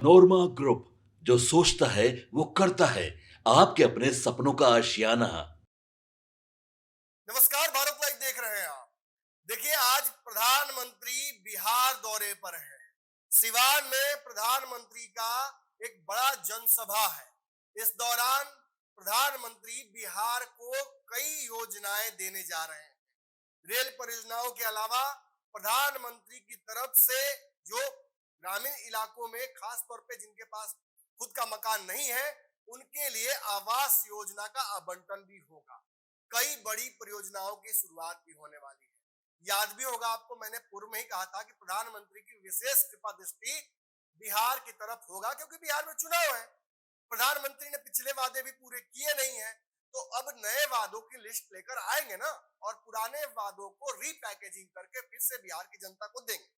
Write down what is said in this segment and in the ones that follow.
नोरमा group, जो सोचता है वो करता है। आपके अपने सपनों का आशियाना। नमस्कार, भारत लाइव देख रहे हैं आप। देखिए, आज प्रधानमंत्री बिहार दौरे पर हैं। सिवान में प्रधानमंत्री का एक बड़ा जनसभा है। इस दौरान प्रधानमंत्री बिहार को कई योजनाएं देने जा रहे हैं। रेल परियोजनाओं के अलावा प्रधानमंत्री की तरफ से जो ग्रामीण इलाकों में खास तौर पे जिनके पास खुद का मकान नहीं है, उनके लिए आवास योजना का आवंटन भी होगा। कई बड़ी परियोजनाओं की शुरुआत भी होने वाली है। याद भी होगा आपको, मैंने पूर्व में ही कहा था कि प्रधानमंत्री की विशेष कृपा दृष्टि बिहार की तरफ होगा, क्योंकि बिहार में चुनाव है। प्रधानमंत्री ने पिछले वादे भी पूरे किए नहीं है, तो अब नए वादों की लिस्ट लेकर आएंगे ना, और पुराने वादों को रीपैकेजिंग करके फिर से बिहार की जनता को देंगे।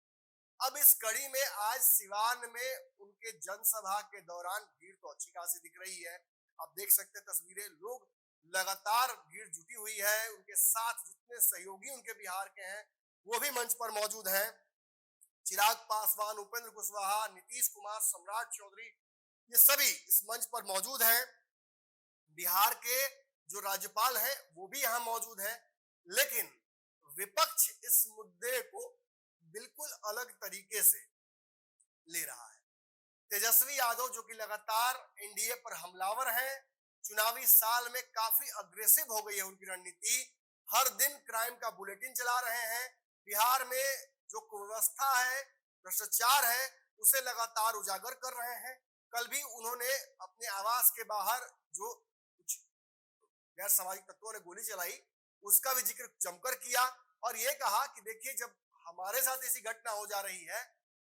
अब इस कड़ी में आज सिवान में उनके जनसभा के दौरान भीड़ तो अच्छी खासी दिख रही है। आप देख सकते हैं तस्वीरें, लोग लगातार भीड़ जुटी हुई है। उनके साथ जितने सहयोगी उनके बिहार के हैं वो भी मंच पर मौजूद हैं। चिराग पासवान, उपेंद्र कुशवाहा, नीतीश कुमार, सम्राट चौधरी, ये सभी इस मंच पर मौजूद हैं। बिहार के जो राज्यपाल हैं वो भी यहाँ मौजूद हैं। लेकिन विपक्ष इस मुद्दे को बिल्कुल अलग तरीके से ले रहा है। तेजस्वी यादव, जो कि लगातार एनडीए पर हमलावर हैं, चुनावी साल में काफी अग्रेसिव हो गई है उनकी रणनीति। हर दिन क्राइम का बुलेटिन चला रहे हैं। बिहार में जो कुव्यवस्था है, भ्रष्टाचार है, उसे लगातार उजागर कर रहे हैं। कल भी उन्होंने अपने आवास के बाहर जो कुछ गैर सामाजिक तत्वों ने गोली चलाई, उसका भी जिक्र जमकर किया और ये कहा कि देखिए, जब हमारे साथ ऐसी घटना हो जा रही है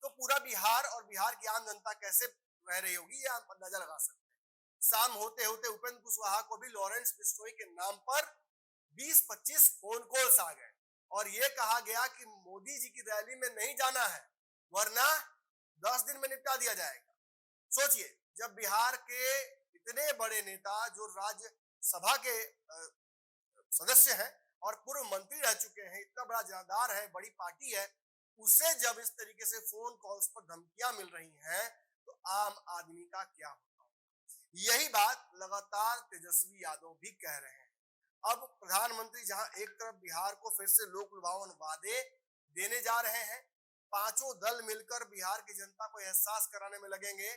तो पूरा बिहार और बिहार की आम जनता कैसे रह रही होगी, ये आप अंदाजा लगा सकते हैं। शाम होते होते उपेंद्र कुशवाहा को भी लॉरेंस बिश्नोई के नाम पर 20-25 फोन कॉल्स आ गए और ये कहा गया कि मोदी जी की रैली में नहीं जाना है, वरना 10 दिन में निपटा दिया जाएगा। सोचिए, जब बिहार के इतने बड़े नेता जो राज्यसभा के सदस्य हैं और पूर्व मंत्री रह चुके हैं, इतना बड़ा जनाधार है, बड़ी पार्टी है, उसे जब इस तरीके से फोन कॉल्स पर धमकियां मिल रही हैं, तो आम आदमी का क्या होगा। यही बात लगातार तेजस्वी यादव भी कह रहे हैं। अब प्रधानमंत्री जहां एक तरफ बिहार को फिर से लोक लुभावन वादे देने जा रहे हैं, पांचों दल मिलकर बिहार की जनता को एहसास कराने में लगेंगे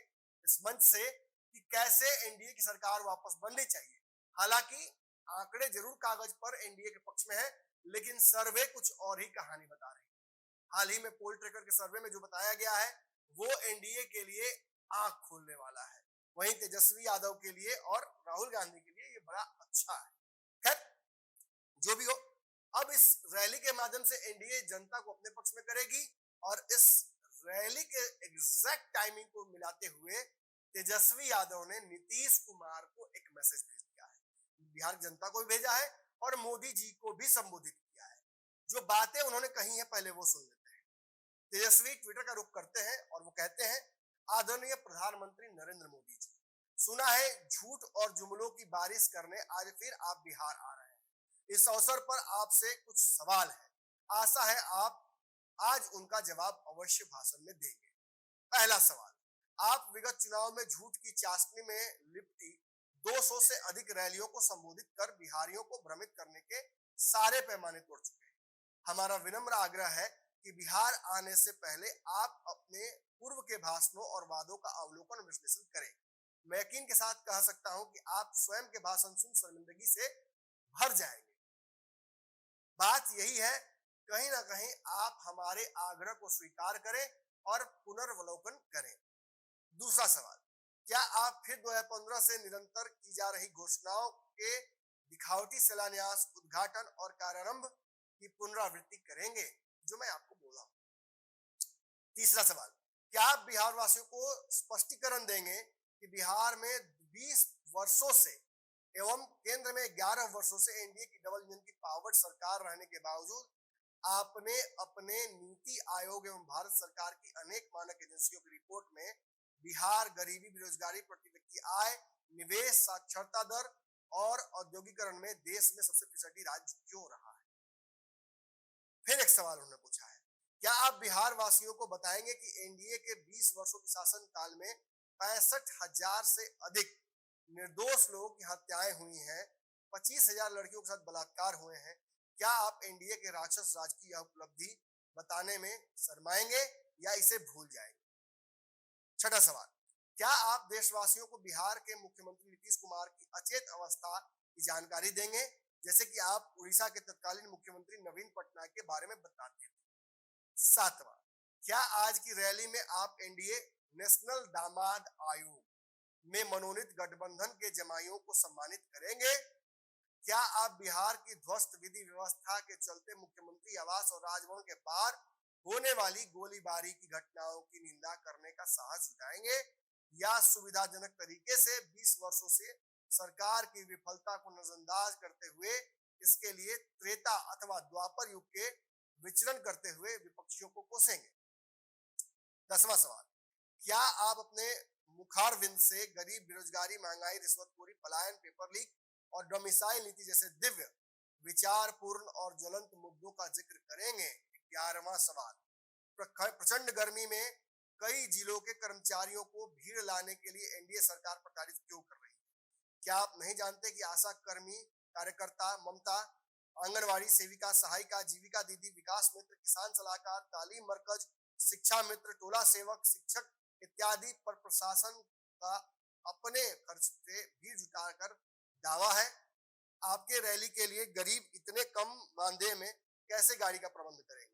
इस मंच से कि कैसे एनडीए की सरकार वापस बननी चाहिए। हालांकि आंकड़े जरूर कागज पर एनडीए के पक्ष में है, लेकिन सर्वे कुछ और ही कहानी बता रही है। हाल ही में पोल ट्रैकर के सर्वे में जो बताया गया है, वो एनडीए के लिए आंख खोलने वाला है। वहीं तेजस्वी यादव के लिए और राहुल गांधी के लिए ये बड़ा अच्छा है। खैर, जो भी हो, अब इस रैली के माध्यम से एनडीए जनता को अपने पक्ष में करेगी और इस रैली के एग्जैक्ट टाइमिंग को मिलाते हुए तेजस्वी यादव ने नीतीश कुमार को एक मैसेज भेज दिया है। बिहार जनता को भी भेजा है और मोदी जी को भी संबोधित किया है। जो बातें उन्होंने कही है, पहले वो सुन लेते हैं। तेजस्वी ट्विटर का रुख करते हैं और वो कहते हैं, आदरणीय प्रधानमंत्री नरेंद्र मोदी जी, सुना है झूठ और जुमलों की बारिश करने आज फिर आप बिहार आ रहे हैं। इस अवसर पर आपसे कुछ सवाल है, आशा है आप आज उनका जवाब अवश्य भाषण में देंगे। पहला सवाल, आप विगत चुनाव में झूठ की चाशनी में लिपटी 200 से अधिक रैलियों को संबोधित कर बिहारियों को भ्रमित करने के सारे पैमाने तोड़ चुके हैं। हमारा विनम्र आग्रह है कि बिहार आने से पहले आप अपने पूर्व के भाषणों और वादों का अवलोकन और विश्लेषण करें। मैं यकीन के साथ कह सकता हूं कि आप स्वयं के भाषण सुन शर्मिंदगी से भर जाएंगे। बात यही है, कहीं ना कहीं आप हमारे आग्रह को स्वीकार करें और पुनर्वलोकन करें। दूसरा सवाल, क्या आप फिर 2015 से निरंतर की जा रही घोषणाओं के दिखावटी शिलान्यास, उद्घाटन और कार्यारंभ की पुनरावृत्ति करेंगे, जो मैं आपको बोला हूं। तीसरा सवाल, क्या आप बिहार वासियों को स्पष्टीकरण देंगे कि बिहार में 20 वर्षों से एवं केंद्र में 11 वर्षों से एनडीए की डबल इंजन की पावर सरकार रहने के बावजूद आपने अपने नीति आयोग एवं भारत सरकार की अनेक मानक एजेंसियों की रिपोर्ट में बिहार गरीबी, बेरोजगारी, प्रति व्यक्ति आय, निवेश, साक्षरता दर और औद्योगिकरण में देश में सबसे पिछड़ी राज्य क्यों रहा है। फिर एक सवाल उन्होंने पूछा है, क्या आप बिहार वासियों को बताएंगे कि एनडीए के 20 वर्षों के शासन काल में 65,000 से अधिक निर्दोष लोगों की हत्याएं हुई हैं, 25,000 लड़कियों के साथ बलात्कार हुए हैं? क्या आप एनडीए के राक्षस राज की यह उपलब्धि बताने में शर्माएंगे या इसे भूल जाएंगे? छठा सवाल, क्या आप देशवासियों को बिहार के मुख्यमंत्री नीतीश कुमार की अचेत अवस्था की जानकारी देंगे, जैसे कि आप उड़ीसा के तत्कालीन मुख्यमंत्री नवीन पटनायक के बारे में बताते थे? सातवां, क्या आज की रैली में आप एनडीए नेशनल दामाद आयोग में मनोनीत गठबंधन के जमाइयों को सम्मानित करेंगे? क्या आप बिहार की ध्वस्त विधि व्यवस्था के चलते मुख्यमंत्री आवास और राजभवन के पार होने वाली गोलीबारी की घटनाओं की निंदा करने का साहस जुटाएंगे, या सुविधाजनक तरीके से 20 वर्षों से सरकार की विफलता को नजरअंदाज करते हुए इसके लिए त्रेता अथवा द्वापर युग के विचरण करते हुए विपक्षियों को कोसेंगे? 10वां सवाल, क्या आप अपने मुखार विंद से गरीब, बेरोजगारी, महंगाई, रिश्वतखोरी, पलायन, पेपर लीक और डोमिसाइल नीति जैसे दिव्य, विचारपूर्ण और ज्वलंत मुद्दों का जिक्र करेंगे? 11वां सवाल, प्रचंड गर्मी में कई जिलों के कर्मचारियों को भीड़ लाने के लिए एनडीए सरकार प्रताड़ित क्यों कर रही है? क्या आप नहीं जानते कि आशा कर्मी, कार्यकर्ता, ममता, आंगनवाड़ी सेविका, सहायिका, जीविका दीदी, विकास मित्र, किसान सलाहकार, तालीम मरकज, शिक्षा मित्र, टोला सेवक, शिक्षक इत्यादि पर प्रशासन का अपने खर्च से भीड़ जुटाकर दावा है? आपके रैली के लिए गरीब इतने कम मानदेय में कैसे गाड़ी का प्रबंध करेंगे?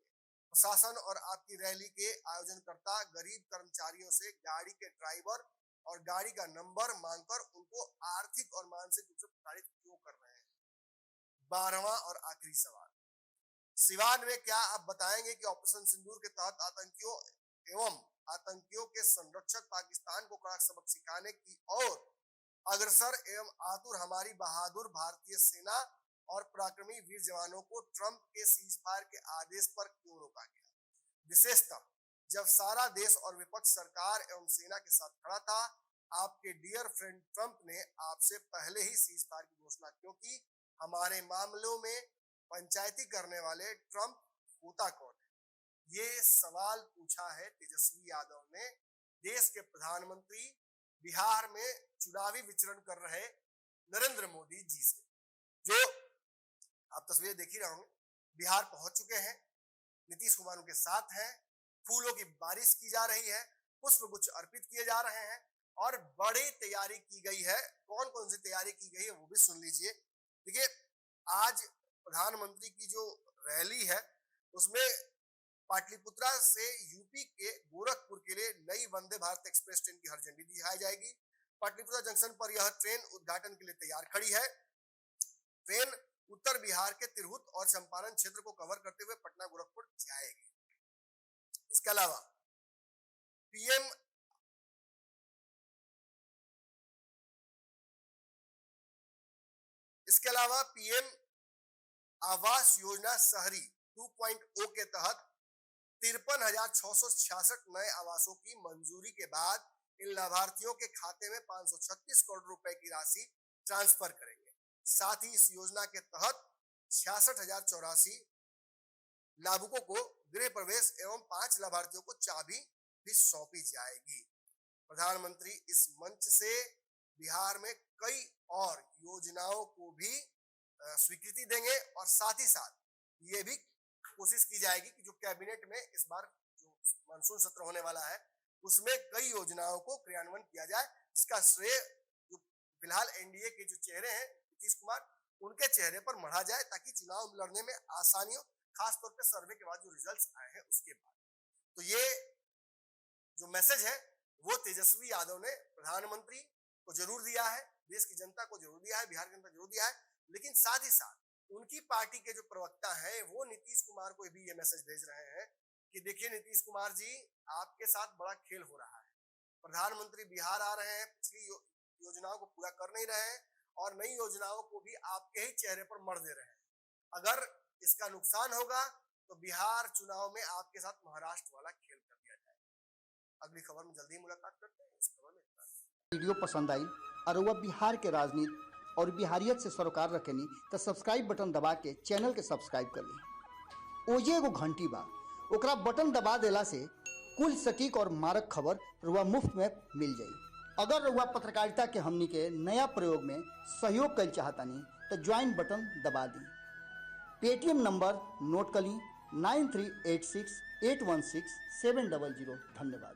प्रशासन और आपकी रैली के आयोजनकर्ता गरीब कर्मचारियों से गाड़ी के ड्राइवर और गाड़ी का नंबर मांगकर उनको आर्थिक और मानसिक रूप से प्रताड़ित क्यों कर रहे हैं? 12वां और आखिरी सवाल, सिवान में क्या आप बताएंगे कि ऑपरेशन सिंदूर के तहत आतंकियों के संरक्षक पाकिस्तान को कड़ा सबक सिखाने की और अग्रसर एवं आतुर हमारी बहादुर भारतीय सेना और पराक्रमी वीर जवानों को ट्रंप के सीज फायर के आदेश पर क्यों रोका गया, विशेषतः जब सारा देश और विपक्ष सरकार एवं सेना के साथ खड़ा था? आपके डियर फ्रेंड ट्रंप ने आपसे पहले ही सीज फायर की घोषणा क्यों की? हमारे मामलों में पंचायती करने वाले ट्रंप होता कौन है? ये सवाल पूछा है तेजस्वी यादव ने देश के प्रधानमंत्री, बिहार में चुनावी विचरण कर रहे नरेंद्र मोदी जी से, जो आप तस्वीरें देख ही रहे होंगे। बिहार पहुंच चुके हैं, नीतीश कुमार उनके साथ हैं, फूलों की बारिश की जा रही है, पुष्प गुच्छ अर्पित किए जा रहे हैं और बड़ी तैयारी की गई है। कौन कौन सी तैयारी की गई है वो भी सुन लीजिए। देखिए, आज प्रधानमंत्री की जो रैली है उसमें पाटलिपुत्रा से यूपी के गोरखपुर के लिए नई वंदे भारत एक्सप्रेस ट्रेन की हरी झंडी दिखाई जाएगी। पाटलिपुत्रा जंक्शन पर यह ट्रेन उद्घाटन के लिए तैयार खड़ी है। ट्रेन उत्तर बिहार के तिरहुत और चंपारण क्षेत्र को कवर करते हुए पटना गोरखपुर जाएगी। इसके अलावा पीएम आवास योजना शहरी 2.0 के तहत 53,666 नए आवासों की मंजूरी के बाद इन लाभार्थियों के खाते में 536 करोड़ रुपए की राशि ट्रांसफर करेंगे। साथ ही इस योजना के तहत 66,084 लाभुकों को गृह प्रवेश एवं 5 लाभार्थियों को चाबी भी सौंपी जाएगी। प्रधानमंत्री इस मंच से बिहार में कई और योजनाओं को भी स्वीकृति देंगे और साथ ही साथ ये भी कोशिश की जाएगी कि जो कैबिनेट में इस बार जो मानसून सत्र होने वाला है उसमें कई योजनाओं को क्रियान्वयन किया जाए, जिसका श्रेय जो फिलहाल एनडीए के जो चेहरे हैं नीतीश कुमार, उनके चेहरे पर मढ़ा जाए ताकि चुनाव लड़ने में आसानी हो, खासतौर पर सर्वे के बाद जो रिजल्ट्स आए हैं उसके बाद। तो ये जो मैसेज है वो तेजस्वी यादव ने प्रधानमंत्री को जरूर दिया है, देश की जनता को जरूर दिया है, बिहार की जनता को जरूर दिया है, लेकिन साथ ही साथ उनकी पार्टी के जो प्रवक्ता हैं वो नीतीश कुमार को भी ये मैसेज भेज रहे हैं कि देखिए नीतीश कुमार जी, आपके साथ बड़ा खेल हो रहा है। प्रधानमंत्री बिहार आ रहे हैं, पिछली योजनाओं को पूरा कर नहीं रहे हैं और नई योजनाओं को भी आपके ही चेहरे पर मर दे रहे हैं। अगर इसका नुकसान होगा तो बिहार चुनाव में आपके साथ महाराष्ट्र वाला खेल कर दिया जाएगा। अगली खबर में जल्दी मुलाकात करते हैं। इस खबर में वीडियो पसंद आई और वह बिहार के राजनीति और बिहारियत से सरोकार रखेनी तो सब्सक्राइब बटन दबा के चैनल के सब्सक्राइब कर ली। ओजे एगो घंटी बा, ओकरा बटन दबा देला से कुल सटीक और मारक खबर रुआ मुफ्त में मिल जाई। अगर रुआ पत्रकारिता के हमनी के नया प्रयोग में सहयोग कर चाहतानी तो ज्वाइन बटन दबा दी। पेटीएम नंबर नोट कर ली 9386816700। धन्यवाद।